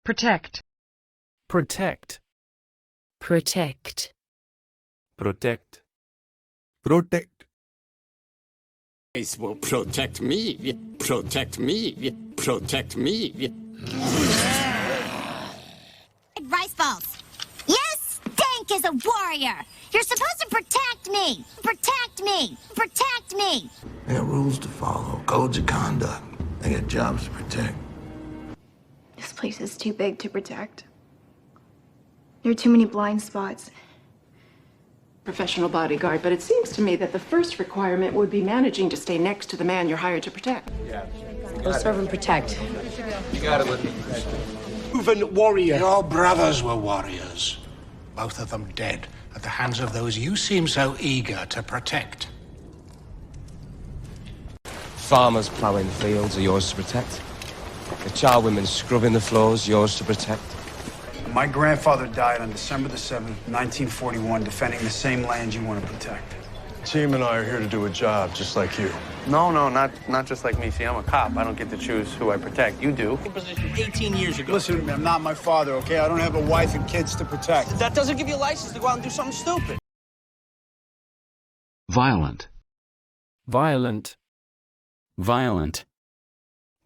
Protect. Protect. Protect. Protect. Protect. This will protect me. Protect me. Protect me. Rice balls. You stink as a warrior. You're supposed to protect me. Protect me. Protect me. They got rules to follow, codes of conduct. They got jobs to protect. This place is too big to protect. There are too many blind spots. Professional bodyguard, but it seems to me that the first requirement would be managing to stay next to the man you're hired to protect. Go serve and protect. You got it with me. Proven warrior. Your brothers were warriors. Both of them dead at the hands of those you seem so eager to protect. Farmers ploughing fields are yours to protect. The charwomen scrubbing the floors, yours to protect. My grandfather died on December the 7th, 1941, defending the same land you want to protect. Team and I are here to do a job just like you. No, not just like me. See, I'm a cop. I don't get to choose who I protect. You do. 18 years ago. Listen to me, I'm not my father, okay? I don't have a wife and kids to protect. That doesn't give you a license to go out and do something stupid. Violent. Violent. Violent.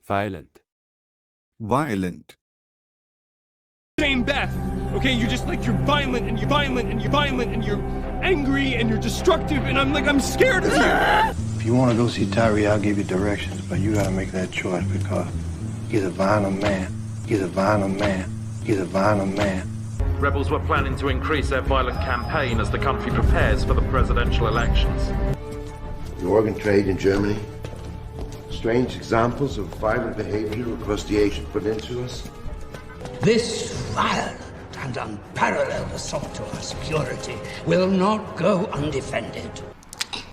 Violent. Violent. Same Beth. Okay, you're just like, you're violent and you're violent and you're violent and you're angry and you're destructive and I'm scared of you. If you want to go see Tyree, I'll give you directions, but you gotta make that choice because he's a violent man. He's a violent man. He's a violent man. Rebels were planning to increase their violent campaign as the country prepares for the presidential elections. The organ trade in Germany. Strange examples of violent behavior across the Asian peninsulas. This violent and unparalleled assault to our security will not go undefended.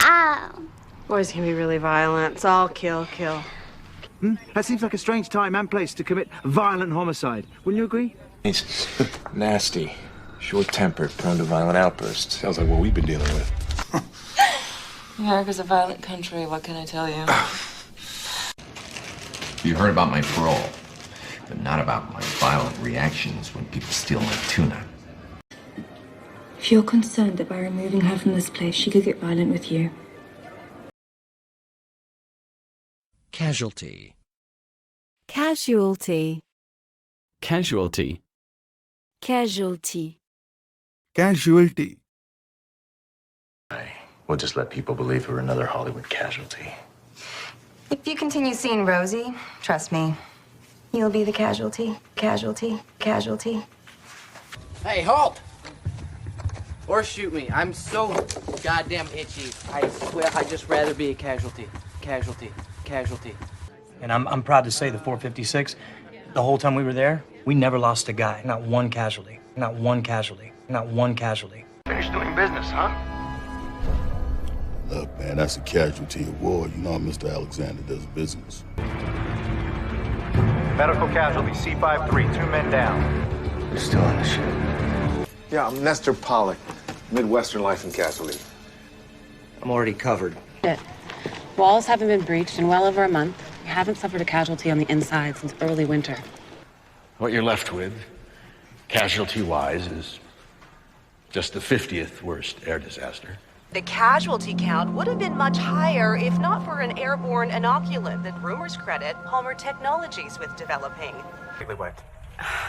Ow. Boys can be really violent. It's all kill, kill. That seems like a strange time and place to commit violent homicide. Wouldn't you agree? He's nasty, short-tempered, prone to violent outbursts. Sounds like what we've been dealing with. America's a violent country. What can I tell you? You heard about my parole, but not about my violent reactions when people steal my tuna. If you're concerned that by removing her from this place, she could get violent with you. Casualty. Casualty. Casualty. Casualty. Casualty. We'll just let people believe we're another Hollywood casualty. If you continue seeing Rosie, trust me, you'll be the casualty, casualty, casualty. Hey, halt! Or shoot me. I'm so goddamn itchy. I swear I'd just rather be a casualty. Casualty. Casualty. And I'm proud to say the 456, the whole time we were there, we never lost a guy. Not one casualty. Not one casualty. Not one casualty. Finish doing business, huh? Look, man, that's a casualty of war. You know how Mr. Alexander does business. Medical casualty, C53, 2 men down. You're still on the ship. Yeah, I'm Nestor Pollock, Midwestern Life and Casualty. I'm already covered. Walls haven't been breached in well over a month. We haven't suffered a casualty on the inside since early winter. What you're left with, casualty-wise, is just the 50th worst air disaster. The casualty count would have been much higher if not for an airborne inoculant that rumors credit Palmer Technologies with developing. Wet.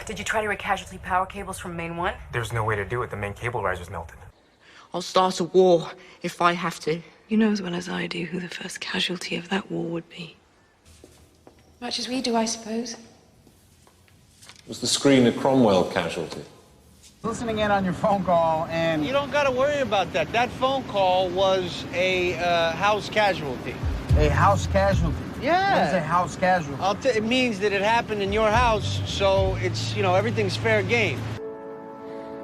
Did you try to rig casualty power cables from Main 1? There's no way to do it. The main cable riser's melted. I'll start a war if I have to. You know as well as I do who the first casualty of that war would be. Much as we do, I suppose. Was the screen a Cromwell casualty? Listening in on your phone call, and You don't gotta worry about that. That phone call was a house casualty. a house casualty. Yeah. What is a house casualty? It means that it happened in your house, so it's, everything's fair game.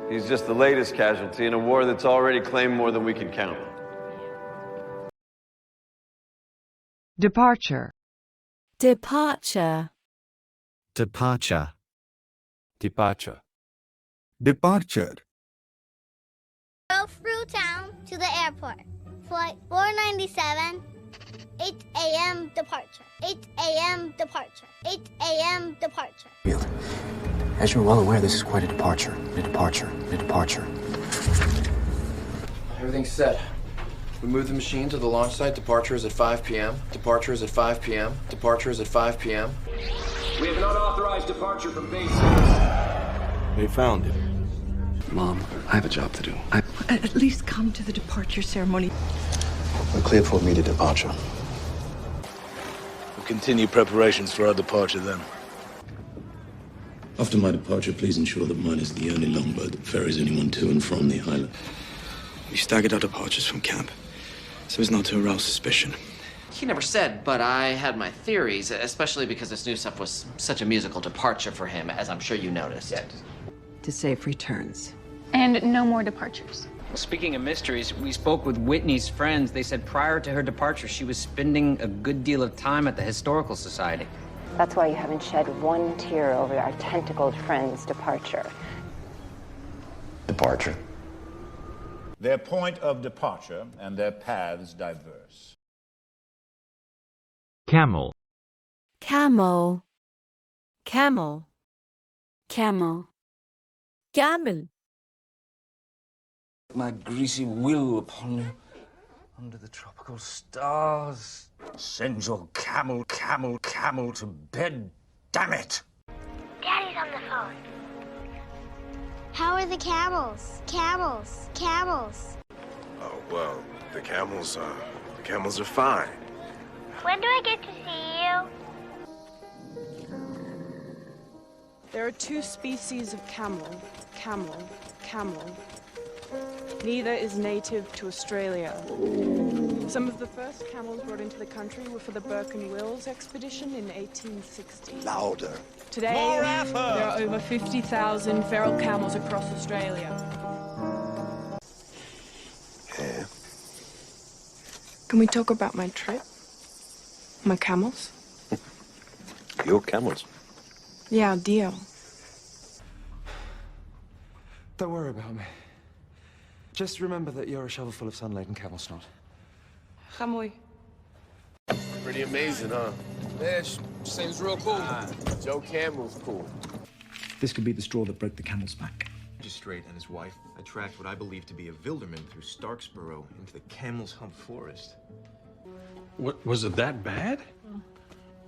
He's just the latest casualty in a war that's already claimed more than we can count. Departure. Departure. Departure. Departure. Departure. Go through town to the airport. Flight 497, 8 a.m. departure. 8 a.m. departure. 8 a.m. departure. As you're well aware, this is quite a departure. A departure. A departure. Everything's set. We moved the machine to the launch site. Departure is at 5 p.m. Departure is at 5 p.m. Departure is at 5 p.m. We have an unauthorized departure from base. They found it. Mom, I have a job to do. At least come to the departure ceremony. We're cleared for immediate departure. We'll continue preparations for our departure then. After my departure, please ensure that mine is the only longboat that ferries anyone to and from the island. We staggered our departures from camp, so as not to arouse suspicion. He never said, but I had my theories, especially because this new stuff was such a musical departure for him, as I'm sure you noticed. Yeah. To safe returns. And no more departures. Speaking of mysteries, we spoke with Whitney's friends. They said prior to her departure, she was spending a good deal of time at the Historical Society. That's why you haven't shed one tear over our tentacled friend's departure. Departure. Their point of departure and their paths diverse. Camel. Camel. Camel. Camel. Camel. My greasy will upon you, under the tropical stars. Send your camel to bed, damn it! Daddy's on the phone. How are the camels? Camels. Camels. Oh, well, the camels are fine. When do I get to see you? There are two species of camel. Camel. Camel. Neither is native to Australia. Some of the first camels brought into the country were for the Burke and Wills expedition in 1860. Louder. Today, there are over 50,000 feral camels across Australia. Yeah. Can we talk about my trip? My camels? Your camels? Yeah, deal. Don't worry about me. Just remember that you're a shovel full of sun-laden camel snot. Chamoy. Pretty amazing, huh? Yeah, seems real cool. Joe Campbell's cool. This could be the straw that broke the camel's back. Magistrate and his wife tracked what I believe to be a wilderman through Starksboro into the Camel's Hump Forest. What, was it that bad?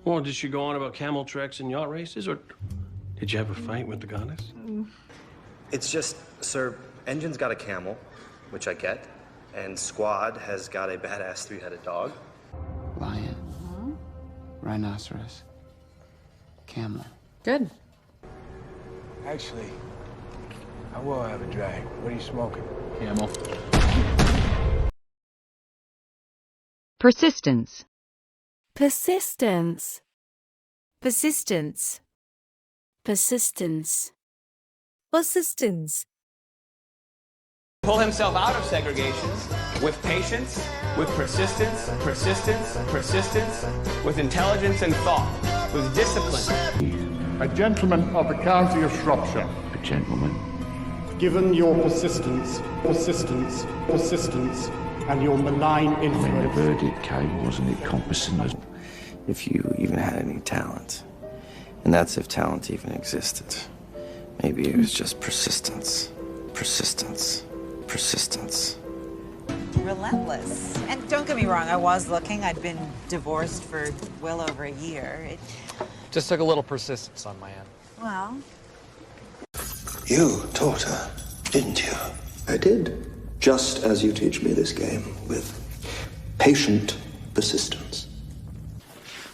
Well, did she go on about camel treks and yacht races, or did you have a fight with the goddess? It's just, sir, Engine's got a camel, which I get, and Squad has got a badass three-headed dog. Lion. Rhinoceros. Camel. Good. Actually, I will have a drag. What are you smoking? Camel. Persistence. Persistence. Persistence. Persistence. Persistence. Pull himself out of segregation with patience, with persistence, with intelligence and thought, with discipline. A gentleman of the county of Shropshire. A gentleman. Given your persistence, and your malign influence. I mean, the verdict came, wasn't it, compassing us? If you even had any talent, and that's if talent even existed. Maybe it was just persistence. Persistence. Persistence. Relentless. And don't get me wrong, I was looking. I'd been divorced for well over a year. Just took a little persistence on my end. Well... You taught her, didn't you? I did. Just as you teach me this game, with patient persistence.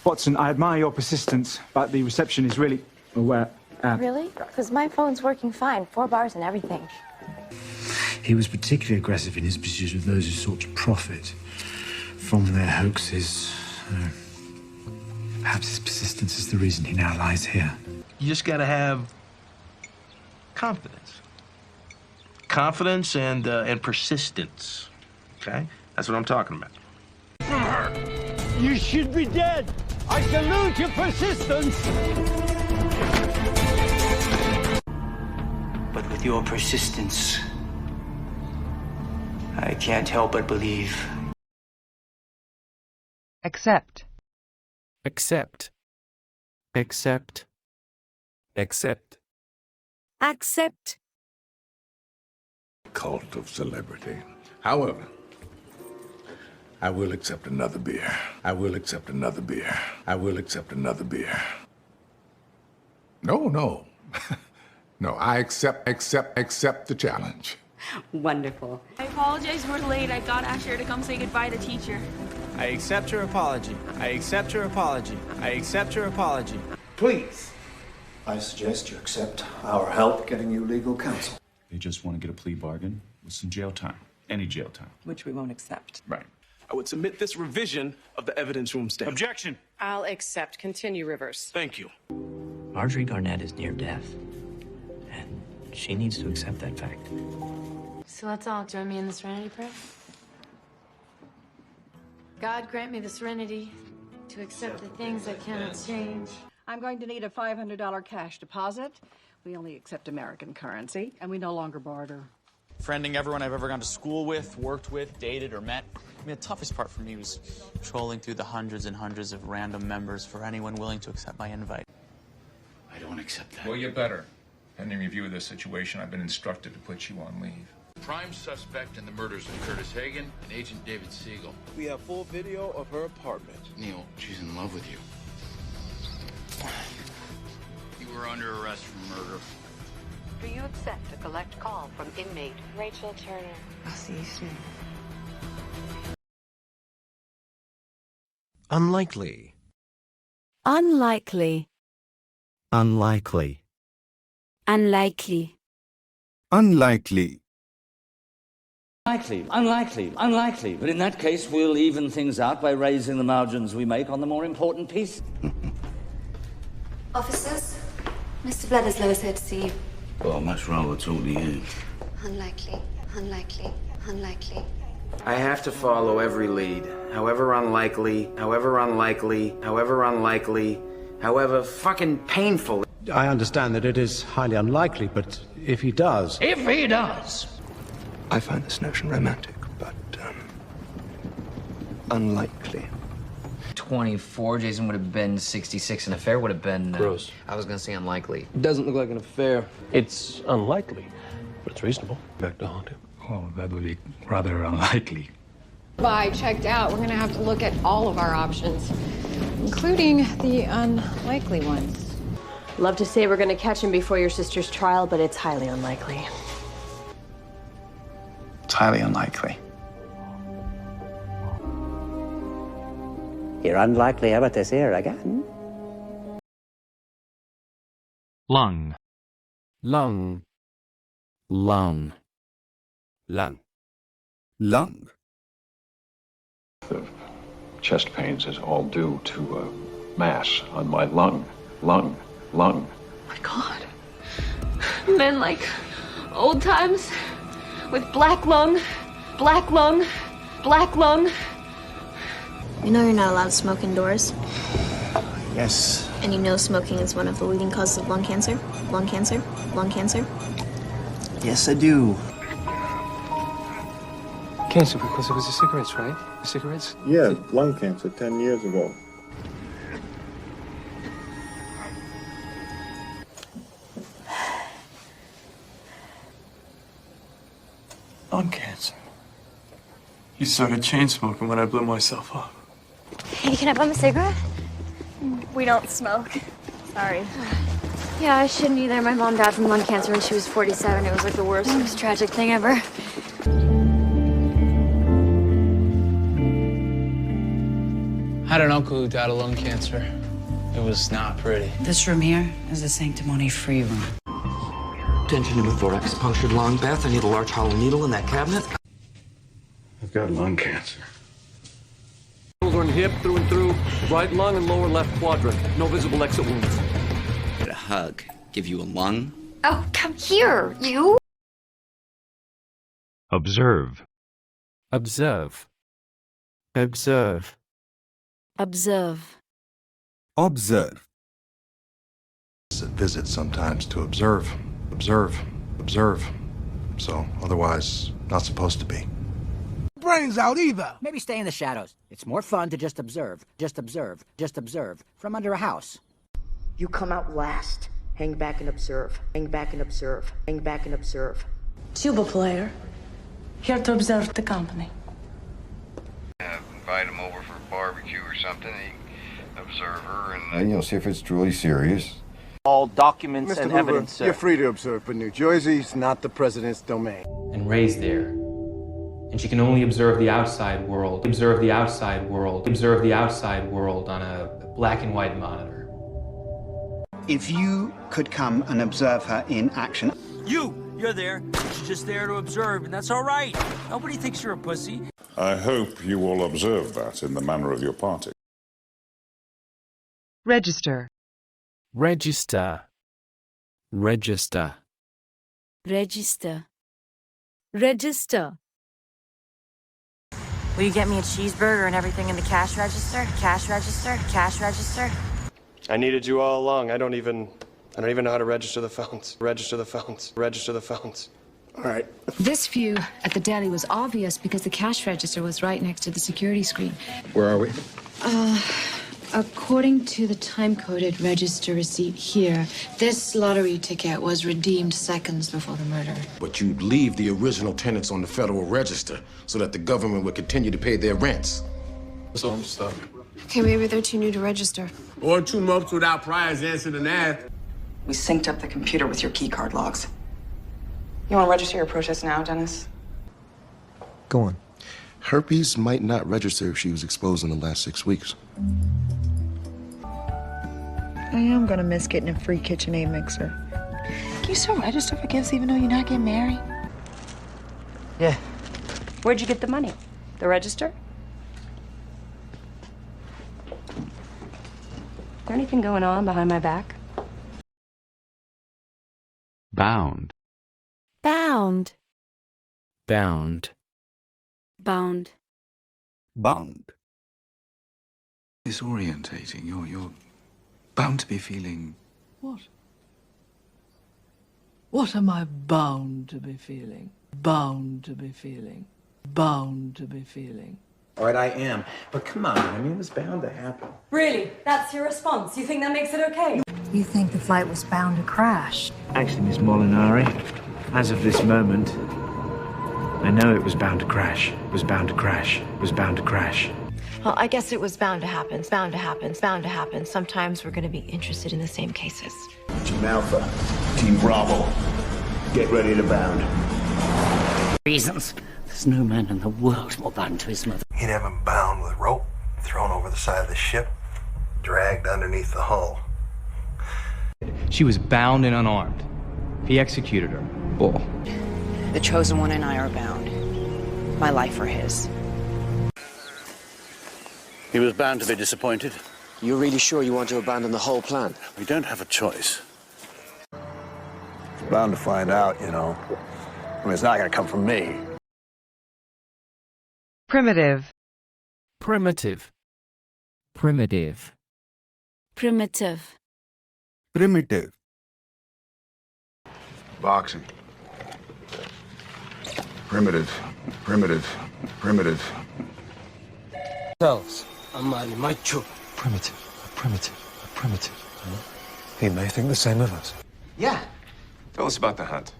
Watson, I admire your persistence, but the reception is really... Really? Because my phone's working fine. 4 bars and everything. He was particularly aggressive in his pursuit of those who sought to profit from their hoaxes. Perhaps his persistence is the reason he now lies here. You just gotta have confidence. Confidence and persistence. Okay? That's what I'm talking about. You should be dead. I salute your persistence. But with your persistence, I can't help but believe. Accept. Accept. Accept. Accept. accept. Cult of celebrity. However, I will accept another beer. I will accept another beer. I will accept another beer. No. No, I accept the challenge. Wonderful. I apologize we're late. I got Asher to come say goodbye to teacher. I accept your apology. I accept your apology. I accept your apology. Please, I suggest you accept our help getting you legal counsel. They just want to get a plea bargain with some jail time. Any jail time. Which we won't accept. Right. I would submit this revision of the evidence room stamp. Objection. I'll accept. Continue, Rivers. Thank you. Marjorie Garnett is near death, and she needs to accept that fact. So let's all join me in the serenity prayer. God grant me the serenity to accept the things I cannot change. I'm going to need a $500 cash deposit. We only accept American currency, and we no longer barter. Friending everyone I've ever gone to school with, worked with, dated, or met. I mean, the toughest part for me was trolling through the hundreds and hundreds of random members for anyone willing to accept my invite. I don't accept that. Well, you better. Pending review of this situation, I've been instructed to put you on leave. Prime suspect in the murders of Curtis Hagan and Agent David Siegel. We have full video of her apartment. Neil, she's in love with you. You were under arrest for murder. Do you accept a collect call from inmate Rachel Turner. I'll see you soon. Unlikely. Unlikely. Unlikely. Unlikely. Unlikely. Unlikely. But in that case, we'll even things out by raising the margins we make on the more important piece. Officers, Mr. Bledisloe here to see you. Well, much rather talk to you. Unlikely. I have to follow every lead, however unlikely, however fucking painful. I understand that it is highly unlikely, but if he does... If he does! I find this notion romantic, but, unlikely. 24, Jason would have been 66, an affair would have been... Gross. I was gonna say unlikely. It doesn't look like an affair. It's unlikely, but it's reasonable. Back to haunt him. Oh, that would be rather unlikely. By checked out, we're going to have to look at all of our options, including the unlikely ones. Love to say we're going to catch him before your sister's trial, but it's highly unlikely. It's highly unlikely. You're unlikely ever to see her again. Lung. Lung. Lung. Lung. Lung. The chest pains is all due to a mass on my lung. Lung. Oh my God. Men like old times with black lung. You know you're not allowed to smoke indoors. Yes. And you know smoking is one of the leading causes of lung cancer. Yes, I do. Cancer because it was the cigarettes, right? The cigarettes? Yeah, lung cancer 10 years ago. Lung cancer. You started chain smoking when I blew myself up. Hey, can I bum a cigarette? We don't smoke. Sorry. Yeah, I shouldn't either. My mom died from lung cancer when she was 47. It was like the worst, most tragic thing ever. I had an uncle who died of lung cancer. It was not pretty. This room here is the sanctimony-free room. Attention to thorax punctured lung. Beth, I need a large hollow needle in that cabinet. I've got lung cancer. Shoulder and hip through and through. Right lung and lower left quadrant. No visible exit wounds. A hug. Give you a lung. Oh, come here, you! Observe. Observe. Observe. Observe. Observe. Visit sometimes to observe. So, otherwise, not supposed to be. Brains out either. Maybe stay in the shadows. It's more fun to just observe from under a house. You come out last, Hang back and observe. Hang back and observe. Hang back and observe. Tuba player. Here to observe the company. Invite him over for a barbecue or something. He can observe her and see if it's truly serious. All documents Mr. and Hoover, evidence, sir. You're free to observe, but New Jersey's not the president's domain. And raised there. And she can only observe the outside world, observe the outside world, observe the outside world on a black and white monitor. If you could come and observe her in action. You're there. She's just there to observe, and that's all right. Nobody thinks you're a pussy. I hope you will observe that in the manner of your party. Register. Register. Register. Register. Register. Will you get me a cheeseburger and everything in the cash register? Cash register? Cash register? I needed you all along. I don't even know how to register the phones. Register the phones. Register the phones. All right. This view at the deli was obvious because the cash register was right next to the security screen. Where are we? According to the time-coded register receipt here, this lottery ticket was redeemed seconds before the murder. But you'd leave the original tenants on the Federal Register so that the government would continue to pay their rents. Some stuff. Okay, maybe they're too new to register. Or 2 months without priors answering the ad. We synced up the computer with your keycard logs. You want to register your protest now, Dennis? Go on. Herpes might not register if she was exposed in the last 6 weeks. I am gonna miss getting a free KitchenAid mixer. Can you still register for gifts even though you're not getting married? Yeah. Where'd you get the money? The register? Is there anything going on behind my back? Bound. Bound. Bound. Bound. Bound. Disorientating. You're bound to be feeling... What? What am I bound to be feeling? Bound to be feeling. Bound to be feeling. All right, I am. But come on, I mean, it was bound to happen. Really? That's your response? You think that makes it okay? You think the flight was bound to crash? Actually, Miss Molinari, as of this moment, I know it was bound to crash. It was bound to crash. It was bound to crash. Well, I guess it was bound to happen. It's bound to happen. It's bound to happen. Sometimes we're going to be interested in the same cases. Team Alpha, Team Bravo, get ready to bound. Reasons. There's no man in the world more bound to his mother. He'd have him bound with rope, thrown over the side of the ship, dragged underneath the hull. She was bound and unarmed. He executed her. Bull. The chosen one and I are bound. My life or his. He was bound to be disappointed. You're really sure you want to abandon the whole plan? We don't have a choice. Bound to find out, you know. I mean, it's not going to come from me. Primitive. Primitive. Primitive. Primitive. Primitive. Boxing. Primitive. Primitive. Primitive. Selves. I'm macho. Primitive. Primitive. Primitive. He may think the same of us. Yeah, Tell us about the hunt.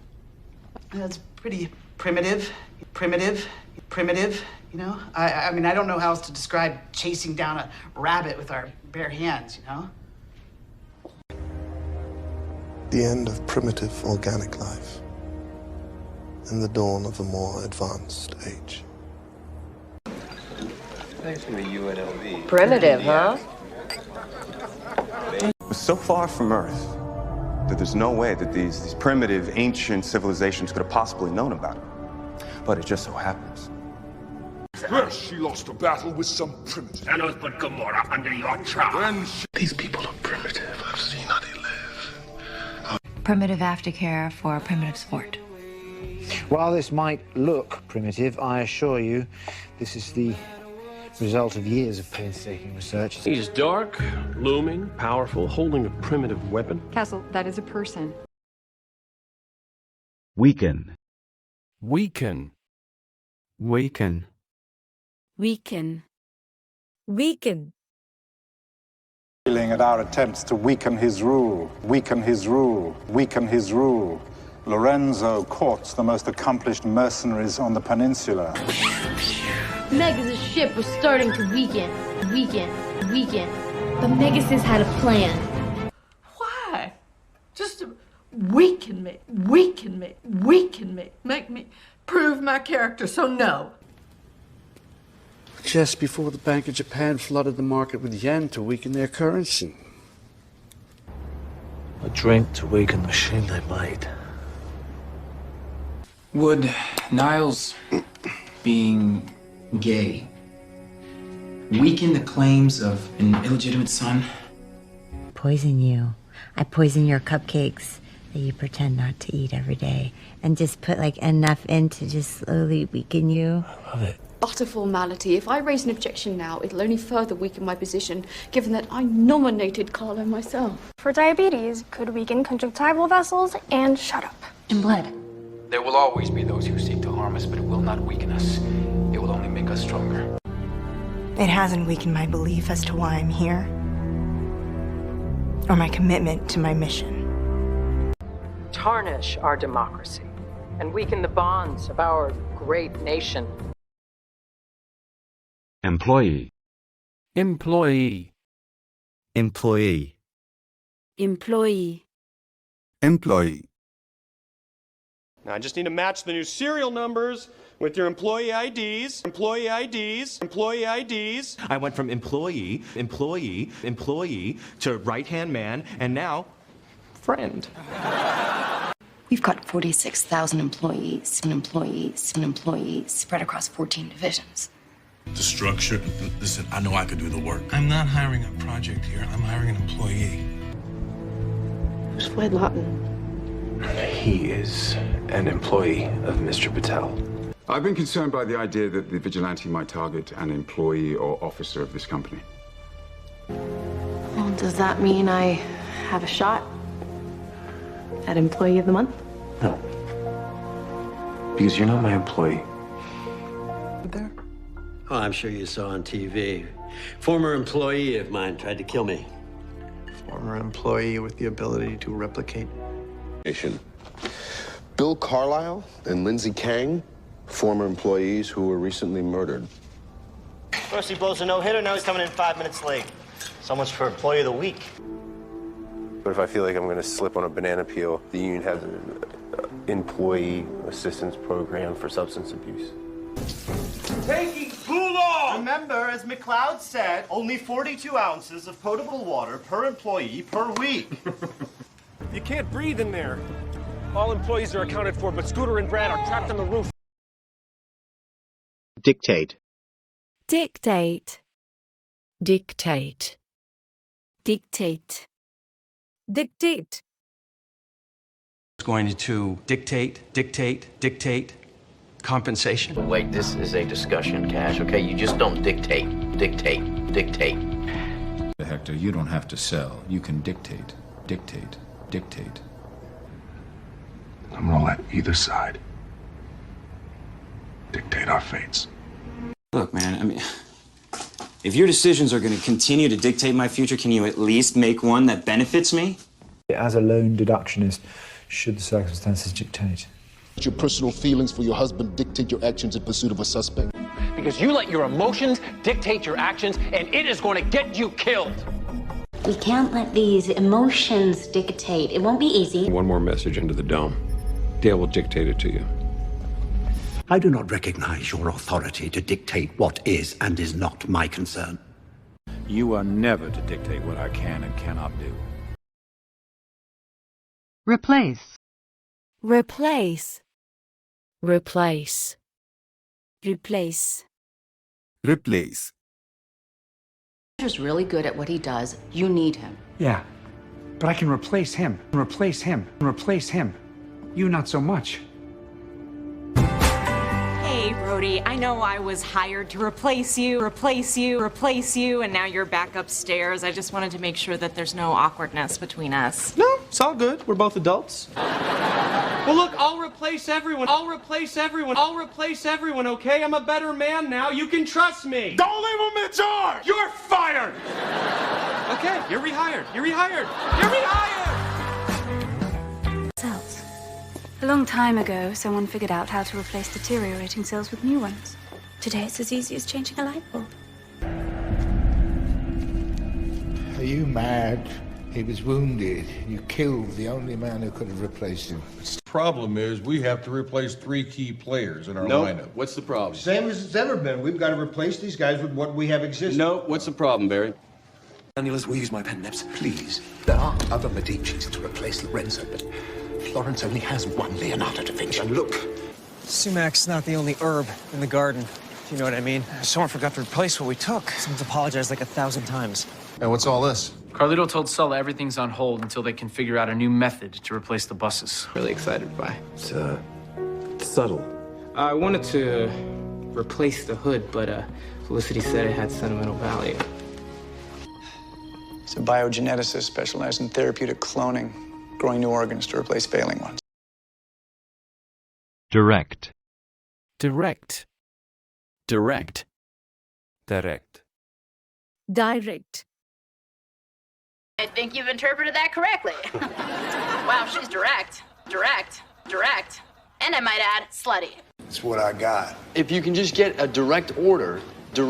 that's pretty primitive. Primitive. Primitive, you know? I mean, I don't know how else to describe chasing down a rabbit with our bare hands, you know? The end of primitive organic life and the dawn of a more advanced age. Thanks from the UNLV. Primitive, huh? We're so far from Earth that there's no way that these primitive, ancient civilizations could have possibly known about it. But it just so happens. Yes, she lost a battle with some primitive. And I'll put Gamora under your trap. These people are primitive. I've seen how they live. Primitive aftercare for a primitive sport. While this might look primitive, I assure you, this is the result of years of painstaking research. He's dark, looming, powerful, holding a primitive weapon. Castle, that is a person. Weaken. Weaken. Weaken. Weaken. Weaken. Failing at our attempts to weaken his rule, weaken his rule, weaken his rule. Lorenzo courts the most accomplished mercenaries on the peninsula. Megas' ship was starting to weaken. But Megas had a plan. Why? Just to weaken me. Make me prove my character, so no. Just before the Bank of Japan flooded the market with yen to weaken their currency. A drink to weaken the machine they made. Would Niles being gay weaken the claims of an illegitimate son? Poison you. I poison your cupcakes that you pretend not to eat every day and just put like enough in to just slowly weaken you. I love it. Utter formality. If I raise an objection now, it'll only further weaken my position, given that I nominated Carlo myself. For diabetes, could weaken conjunctival vessels and shut up. And blood. There will always be those who seek to harm us, but it will not weaken us. It will only make us stronger. It hasn't weakened my belief as to why I'm here, or my commitment to my mission. Tarnish our democracy and weaken the bonds of our great nation. Employee. Employee. Employee. Employee. Employee. Now I just need to match the new serial numbers with your employee IDs, employee IDs, employee IDs. I went from employee to right-hand man, and now friend. We've got 46,000 employees spread across 14 divisions. The structure, listen, I know I could do the work. I'm not hiring a project here. I'm hiring an employee. Who's Floyd Lawton? He is an employee of Mr. Patel. I've been concerned by the idea that the vigilante might target an employee or officer of this company. Well, does that mean I have a shot at Employee of the Month? No. Because you're not my employee. There? Oh, I'm sure you saw on TV. Former employee of mine tried to kill me. Former employee with the ability to replicate. Bill Carlisle and Lindsay Kang, former employees who were recently murdered. First he blows a no-hitter, now he's coming in 5 minutes late. So much for Employee of the Week. But if I feel like I'm going to slip on a banana peel, the union has an employee assistance program for substance abuse. Taking too long! Remember, as McLeod said, only 42 ounces of potable water per employee per week. You can't breathe in there. All employees are accounted for, but Scooter and Brad are trapped on the roof. Dictate. Dictate. Dictate. Dictate. Dictate. It's going to dictate compensation. Wait, this is a discussion, Cash, okay? You just don't dictate. Hector, you don't have to sell. You can dictate. I'm gonna let either side dictate our fates. Look, man, I mean, if your decisions are going to continue to dictate my future, can you at least make one that benefits me? As a loan deductionist, should the circumstances dictate? Your personal feelings for your husband dictate your actions in pursuit of a suspect. Because you let your emotions dictate your actions, and it is going to get you killed. We can't let these emotions dictate. It won't be easy. One more message into the dome. Dale will dictate it to you. I do not recognize your authority to dictate what is and is not my concern. You are never to dictate what I can and cannot do. Replace. Replace. Replace. Replace. Replace. He's really good at what he does. You need him. Yeah, but I can replace him. You not so much. Hey, Brody, I know I was hired to replace you, and now you're back upstairs. I just wanted to make sure that there's no awkwardness between us. No, it's all good. We're both adults. Well, look, I'll replace everyone, okay? I'm a better man now. You can trust me. Don't leave him in charge! You're fired! Okay, you're rehired. You're rehired. You're rehired! Cells. A long time ago, someone figured out how to replace deteriorating cells with new ones. Today, it's as easy as changing a light bulb. Are you mad? He was wounded. You killed the only man who could have replaced him. The problem is we have to replace 3 key players in our lineup. What's the problem? Same as it's ever been. We've got to replace these guys with what we have existing. No, what's the problem, Barry? Daniels, will use my pen nips, please. There are other Medicis to replace Lorenzo, but Florence only has one Leonardo da Vinci. And look. Sumac's not the only herb in the garden. You know what I mean? Someone forgot to replace what we took. Someone's apologized like 1,000 times. And what's all this? Carlito told Sulla everything's on hold until they can figure out a new method to replace the buses. Really excited by it. It's subtle. I wanted to replace the hood, but Felicity said it had sentimental value. He's a biogeneticist specialized in therapeutic cloning, growing new organs to replace failing ones. Direct. Direct. Direct. Direct. Direct. I think you've interpreted that correctly. Wow, she's direct, direct, direct, and I might add, slutty. That's what I got. If you can just get a direct order from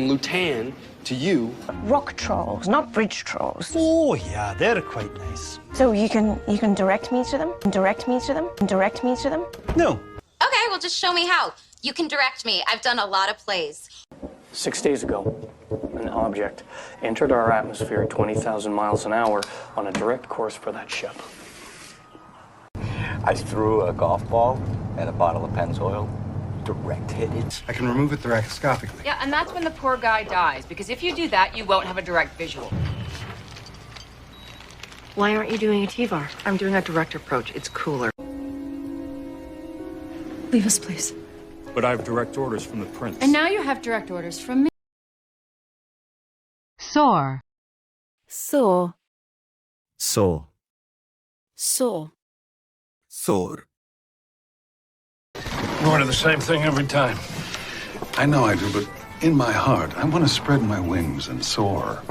Lutan to you. Rock trolls, not bridge trolls. Oh, yeah, they're quite nice. So you can direct me to them? Direct me to them? Direct me to them? No. Okay, well, just show me how. You can direct me. I've done a lot of plays. 6 days ago, an object entered our atmosphere at 20,000 miles an hour on a direct course for that ship. I threw a golf ball and a bottle of Pennzoil. Direct hit it. I can remove it thoracoscopically. Yeah, and that's when the poor guy dies, because if you do that, you won't have a direct visual. Why aren't you doing a TVAR? I'm doing a direct approach. It's cooler. Leave us, please. But I have direct orders from the prince. And now you have direct orders from me. Soar. Soar. Soar. Soar. Soar. You order the same thing every time. I know I do, but in my heart, I want to spread my wings and soar.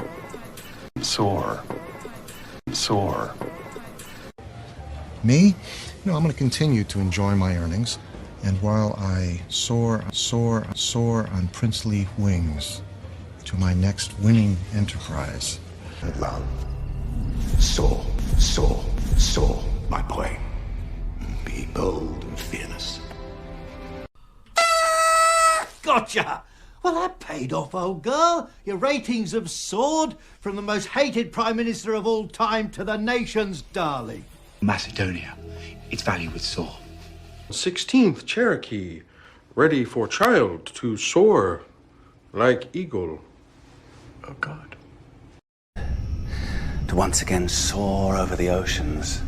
Soar. Soar. Me? No, I'm going to continue to enjoy my earnings. And while I soar on princely wings to my next winning enterprise. Love. Soar, soar, soar, my boy. Be bold and fearless. Gotcha! Well, that paid off, old girl. Your ratings have soared from the most hated Prime Minister of all time to the nation's darling. Macedonia. Its value would soar. 16th Cherokee, ready for child to soar like eagle. Oh, God. To once again soar over the oceans.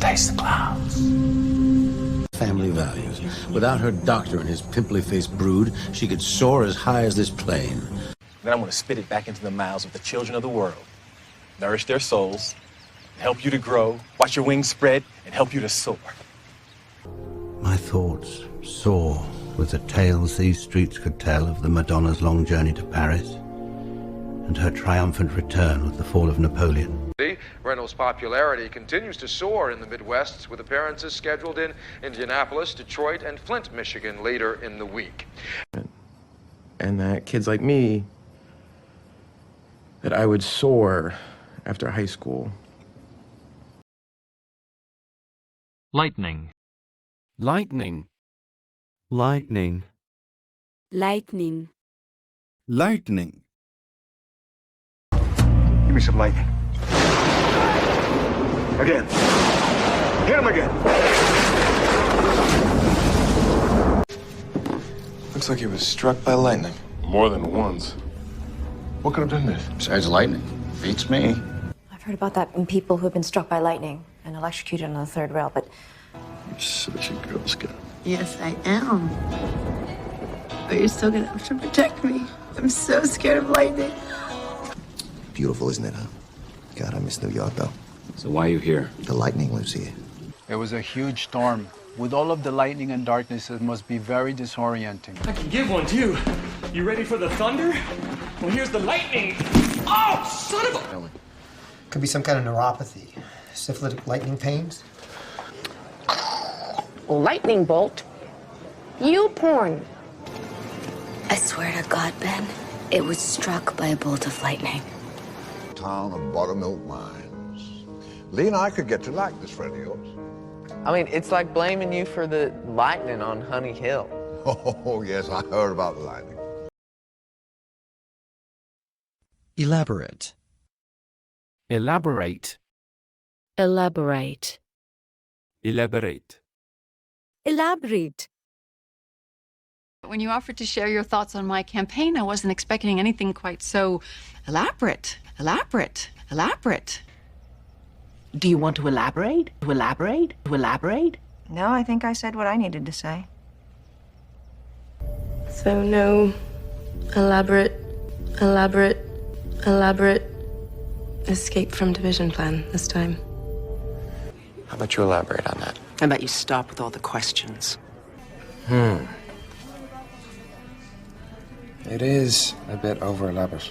Taste the clouds. Family values. Without her doctor and his pimply-faced brood, she could soar as high as this plane. Then I'm going to spit it back into the mouths of the children of the world. Nourish their souls, help you to grow, watch your wings spread, and help you to soar. My thoughts soar with the tales these streets could tell of the Madonna's long journey to Paris and her triumphant return with the fall of Napoleon. Reynolds' popularity continues to soar in the Midwest, with appearances scheduled in Indianapolis, Detroit, and Flint, Michigan later in the week. And that kids like me, that I would soar after high school. Lightning. Lightning. Lightning. Lightning. Lightning. Give me some lightning. Again. Hit him again. Looks like he was struck by lightning. More than once. What could have done this? Besides lightning. Beats me. I've heard about that in people who have been struck by lightning and electrocuted on the third rail, but... You're such a Girl Scout. Yes, I am. But you're still gonna have to protect me. I'm so scared of lightning. Beautiful, isn't it, huh? God, I miss New York, though. So why are you here? The lightning lives here. It was a huge storm. With all of the lightning and darkness, it must be very disorienting. I can give one to you. You ready for the thunder? Well, here's the lightning. Oh, son of a... Could be some kind of neuropathy. Syphilitic lightning pains. Lightning bolt. You porn. I swear to God, Ben, it was struck by a bolt of lightning. Town of buttermilk mines. Lee and I could get to like this friend of yours. I mean, it's like blaming you for the lightning on Honey Hill. Oh, yes, I heard about the lightning. Elaborate. Elaborate. Elaborate. Elaborate. Elaborate. When you offered to share your thoughts on my campaign, I wasn't expecting anything quite so elaborate. Elaborate. Do you want to elaborate? To elaborate? To elaborate? No, I think I said what I needed to say. So no elaborate escape from division plan this time. How about you elaborate on that? How about you stop with all the questions? It is a bit over-elaborate.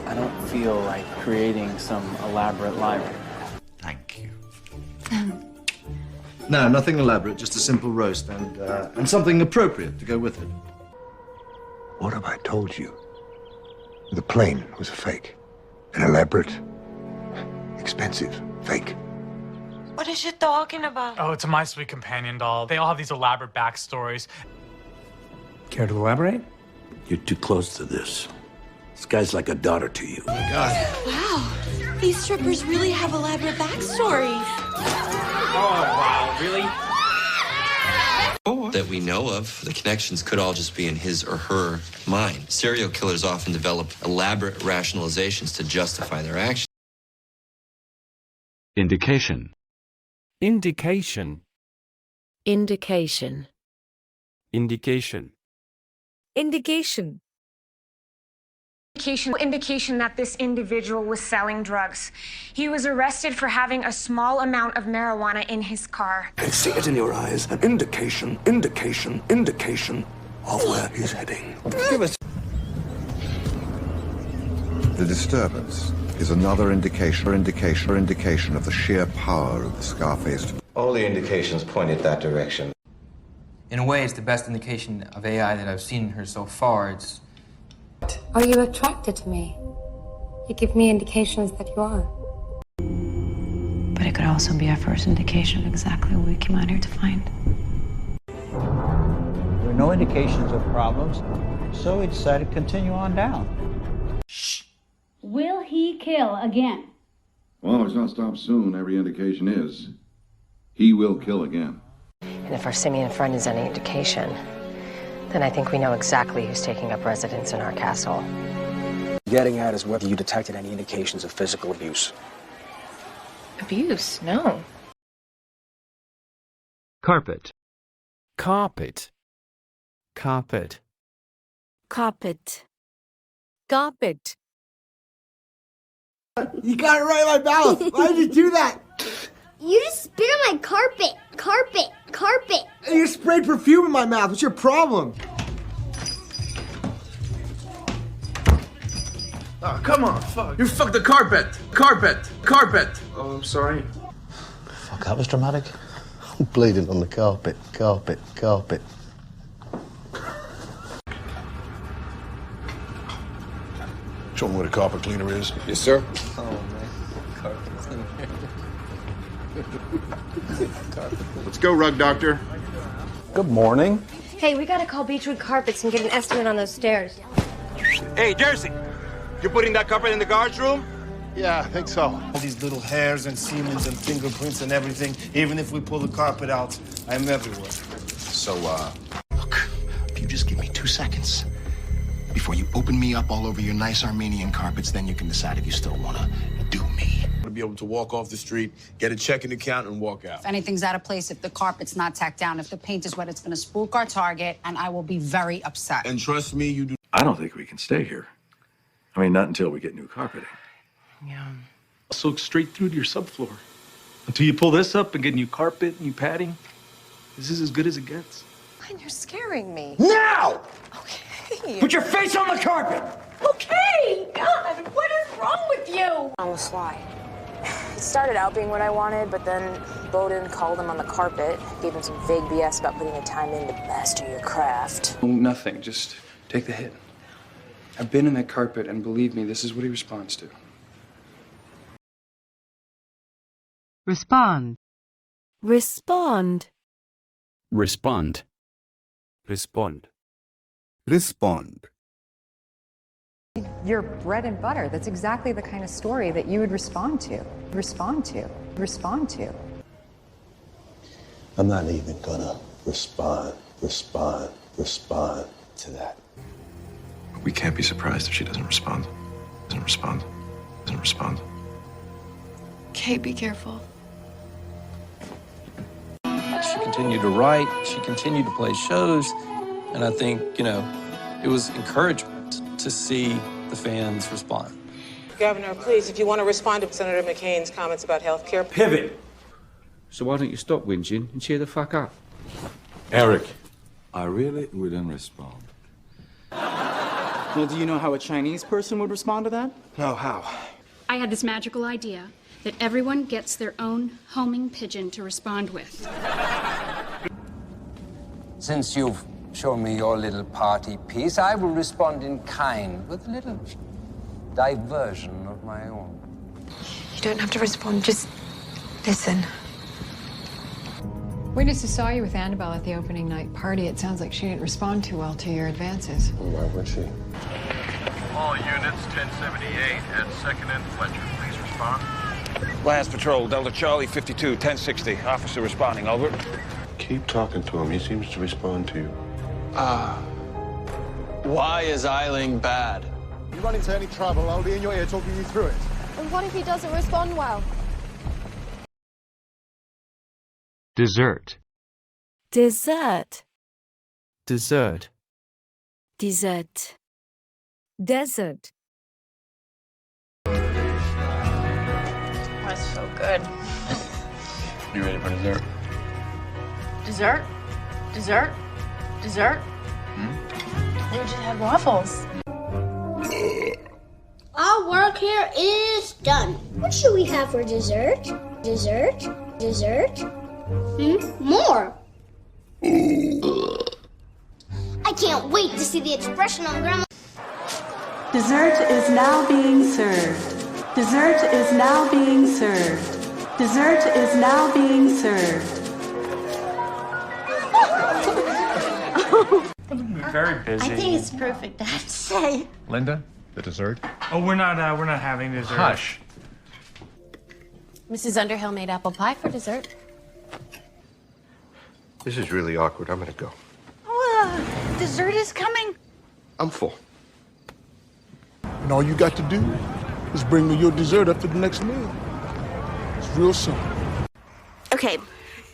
I don't feel like creating some elaborate library. Thank you. No, nothing elaborate, just a simple roast and something appropriate to go with it. What have I told you? The plane was a fake. An elaborate, expensive fake. What is she talking about? Oh, it's a My Sweet Companion doll. They all have these elaborate backstories. Care to elaborate? You're too close to this. This guy's like a daughter to you. Oh my God. Wow, these strippers really have elaborate backstories. Oh, wow, really? That we know of, the connections could all just be in his or her mind. Serial killers often develop elaborate rationalizations to justify their actions. Indication. Indication. Indication. Indication. Indication. Indication that this individual was selling drugs. He was arrested for having a small amount of marijuana in his car. I see it in your eyes. An indication of where he's heading. Give us. The disturbance is another indication of the sheer power of the Scarface. All the indications pointed that direction. In a way, it's the best indication of AI that I've seen in her so far. It's... Are you attracted to me? You give me indications that you are. But it could also be our first indication of exactly what we came out here to find. There were no indications of problems, so we decided to continue on down. Shh. Will he kill again? Well, it's not stopped soon. Every indication is. He will kill again. And if our simian friend is any indication, then I think we know exactly who's taking up residence in our castle. Getting at is whether you detected any indications of physical abuse. Abuse? No. Carpet. Carpet. Carpet. Carpet. Carpet. You got it right in my mouth. Why did you do that? You just spit on my carpet. Carpet. You sprayed perfume in my mouth. What's your problem? Oh, come on, fuck. You fucked the carpet. Oh, I'm sorry. Fuck, that was dramatic. I'm bleeding on the carpet. Show me what a carpet cleaner is. Yes, sir. Oh, man. Carpet cleaner. Let's go, rug doctor. Good morning. Hey, we gotta call Beechwood Carpets and get an estimate on those stairs. Hey, Jersey. You putting that carpet in the guard's room? Yeah, I think so. All these little hairs and semens and fingerprints and everything. Even if we pull the carpet out, I'm everywhere. So, look, if you just give me 2 seconds before you open me up all over your nice Armenian carpets, then you can decide if you still want to do me. To be able to walk off the street, get a checking account, and walk out. If anything's out of place, if the carpet's not tacked down, if the paint is wet, it's going to spook our target, and I will be very upset. And trust me, you do. I don't think we can stay here. I mean, not until we get new carpeting. Yeah. So straight through to your subfloor. Until you pull this up and get new carpet, new padding, this is as good as it gets. You're scaring me. Now! Okay. Okay. Put your face on the carpet! Okay, God, what is wrong with you? On the sly. It started out being what I wanted, but then Bowden called him on the carpet, gave him some vague BS about putting the time in to master your craft. Oh, nothing. Just take the hit. I've been in that carpet, and believe me, this is what he responds to. Respond. Respond. Respond. Respond. Respond. Your bread and butter. That's exactly the kind of story that you would respond to. Respond to. Respond to. I'm not even gonna respond to that. We can't be surprised if she doesn't respond. Doesn't respond. Doesn't respond. Kate, be careful. She continued to write, she continued to play shows, and I think, it was encouragement to see the fans respond. Governor, please, if you want to respond to Senator McCain's comments about health care. Pivot! So why don't you stop whinging and cheer the fuck up? Eric, I really wouldn't respond. Well, do you know how a Chinese person would respond to that? No, how? I had this magical idea that everyone gets their own homing pigeon to respond with. Since you've shown me your little party piece, I will respond in kind with a little diversion of my own. You don't have to respond, just listen. Witnesses saw you with Annabelle at the opening night party. It sounds like she didn't respond too well to your advances. Why would she? All units, 1078 at 2nd and Fletcher. Please respond. Last patrol, Delta Charlie 52, 1060. Officer responding, over. Keep talking to him. He seems to respond to you. Why is Eiling bad? You run into any trouble, I'll be in your ear talking you through it. And what if he doesn't respond well? Dessert. Dessert. Dessert. Dessert. Desert. That's so good. You ready for dessert? Dessert? Dessert? Dessert? You just had waffles. Our work here is done. What should we have for dessert? Dessert? Dessert? More. I can't wait to see the expression on Grandma. Dessert is now being served. Dessert is now being served. Dessert is now being served. Very busy. I think it's perfect, I have to say. Linda, the dessert? Oh, we're not having dessert. Hush. Mrs. Underhill made apple pie for dessert. This is really awkward. I'm gonna go. Dessert is coming. I'm full. And all you got to do is bring me your dessert after the next meal. It's real simple. Okay,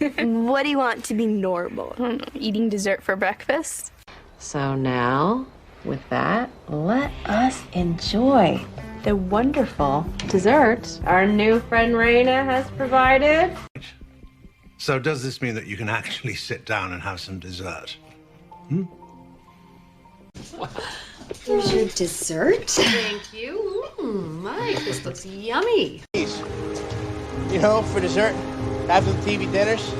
what do you want to be normal? I don't know, eating dessert for breakfast? So now, with that, let us enjoy the wonderful dessert our new friend Raina has provided. So does this mean that you can actually sit down and have some dessert? Here's your dessert. Thank you. Mike, this looks yummy. For dessert, after the TV dinners,